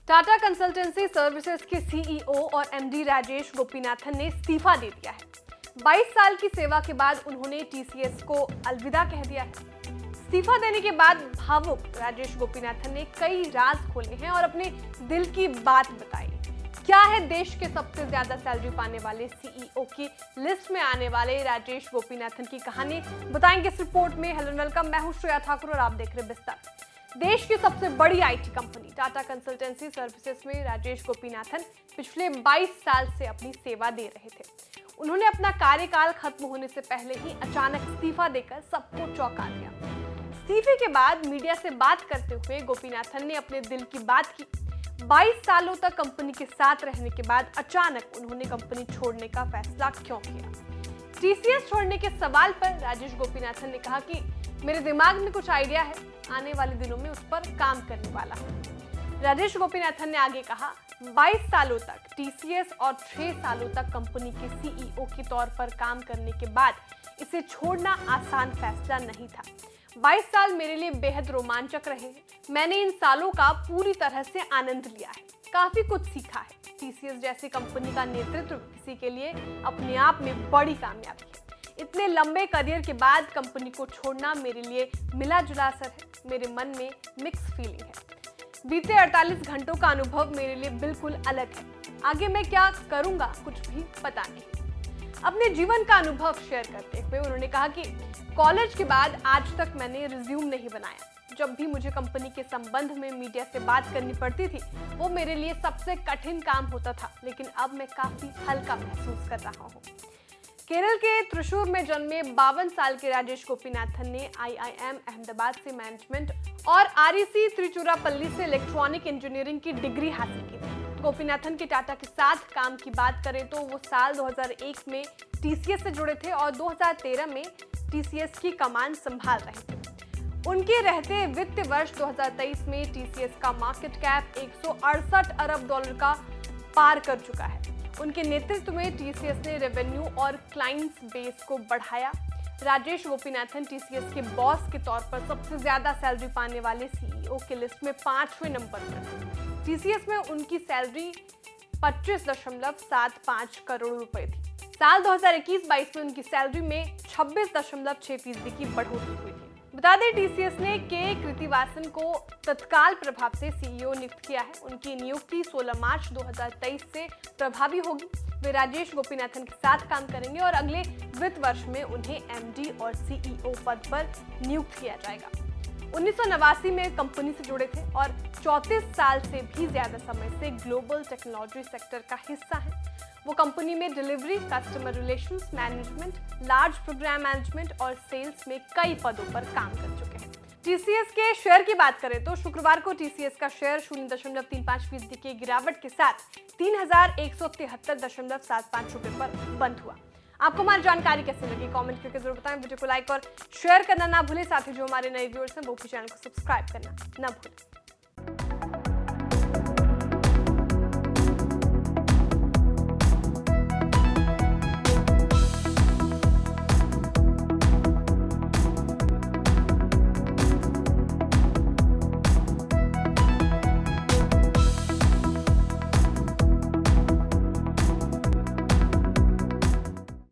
Tata consultancy services के CEO और MD Rajesh Gopinathan ने इस्तीफा दे दिया है। 22 साल की सेवा के बाद उन्होंने टीसीएस को अलविदा कह दिया है। इस्तीफा देने के बाद भावुक राजेश गोपीनाथन ने कई राज खोले हैं और अपने दिल की बात बताई। क्या है देश के सबसे ज्यादा सैलरी पाने वाले सीईओ की लिस्ट में आने वाले राजेश गोपीनाथन की कहानी, बताएंगे इस रिपोर्ट में। हेलो वेलकम, मैं हूं श्रेया ठाकुर और आप देख रहे हैं विस्तार। देश की सबसे बड़ी IT company Tata consultancy services में राजेश गोपीनाथन पिछले 22 साल से अपनी सेवा दे रहे थे। उन्होंने अपना कार्यकाल खत्म होने से पहले ही अचानक इस्तीफा देकर सबको चौंका दिया। इस्तीफे के बाद मीडिया से बात करते हुए गोपीनाथन ने अपने दिल की बात की। 22 सालों तक कंपनी के साथ रहने के बाद अचानक उन्होंने कंपनी छोड़ने का फैसला क्यों किया? टीसीएस छोड़ने के सवाल पर राजेश गोपीनाथन ने कहा कि मेरे दिमाग में कुछ आइडिया है, आने वाले दिनों में उस पर काम करने वाला हूं। राजेश गोपीनाथन ने आगे कहा, 22 सालों तक टीसीएस और 6 सालों तक कंपनी के सीईओ के तौर पर काम करने के बाद इसे छोड़ना आसान फैसला नहीं था। 22 साल मेरे लिए बेहद रोमांचक रहे हैं। मैंने इन सालों का पूरी तरह से आनंद लिया है, काफी कुछ सीखा है। टीसीएस जैसी कंपनी का नेतृत्व किसी के लिए अपने आप में बड़ी कामयाबी है। इतने लंबे करियर के बाद कंपनी को छोड़ना मेरे लिए मिला जुला असर है। मेरे मन में मिक्स फीलिंग है। बीते 48 घंटों का अनुभव मेरे लिए बिल्कुल अलग है। आगे मैं क्या करूंगा कुछ भी पता नहीं। अपने जीवन का अनुभव शेयर करते हुए उन्होंने कहा कि कॉलेज के बाद आज तक मैंने रिज्यूम नहीं बनाया। जब भी मुझे कंपनी के संबंध में मीडिया से बात करनी पड़ती थी, वो मेरे लिए सबसे कठिन काम होता था, लेकिन अब मैं काफी हल्का महसूस कर रहा हूँ। केरल के त्रिशूर में जन्मे 52 साल के राजेश गोपीनाथन ने आईआईएम अहमदाबाद से मैनेजमेंट और आरईसी त्रिचुरापल्ली से इलेक्ट्रॉनिक इंजीनियरिंग की डिग्री हासिल की थी। गोपीनाथन के टाटा के साथ काम की बात करें तो वो साल 2001 में टीसीएस से जुड़े थे और 2013 में टीसीएस की कमान संभाल रहे थे। उनके रहते वित्त वर्ष 2023 में टीसीएस का मार्केट कैप 168 अरब डॉलर का पार कर चुका है। उनके नेतृत्व में टीसीएस ने रेवेन्यू और क्लाइंट्स बेस को बढ़ाया। राजेश गोपीनाथन टीसीएस के बॉस के तौर पर सबसे ज्यादा सैलरी पाने वाले सीईओ के लिस्ट में 5वें नंबर पर। टीसीएस में उनकी सैलरी 25.75 करोड़ रुपए थी। साल 2021-22 में उनकी सैलरी में 26.6% की बढ़ोतरी हुई थी। बता दें, टीसीएस ने के कृतिवासन को तत्काल प्रभाव से सीईओ नियुक्त किया है। उनकी नियुक्ति 16 मार्च 2023 से प्रभावी होगी। वे राजेश गोपीनाथन के साथ काम करेंगे और अगले वित्त वर्ष में उन्हें एमडी और सीईओ पद पर नियुक्त किया जाएगा। 1989 में कंपनी से जुड़े थे और 34 साल से भी ज्यादा समय से ग्लोबल टेक्नोलॉजी सेक्टर का हिस्सा है। वो कंपनी में delivery, customer relations management, large program management और सेल्स में कई पदों पर काम कर चुके हैं। टीसीएस के शेयर की बात करें तो शुक्रवार को टीसीएस का शेयर 0.35% की गिरावट के साथ 3173.75 रुपए पर बंद हुआ। आपको हमारी जानकारी कैसी लगी कमेंट करके जरूर बताएं। वीडियो को लाइक और शेयर करना ना भूलें। साथ ही जो हमारे नए व्यूअर्स हैं वो भी चैनल को सब्सक्राइब करना ना भूलें।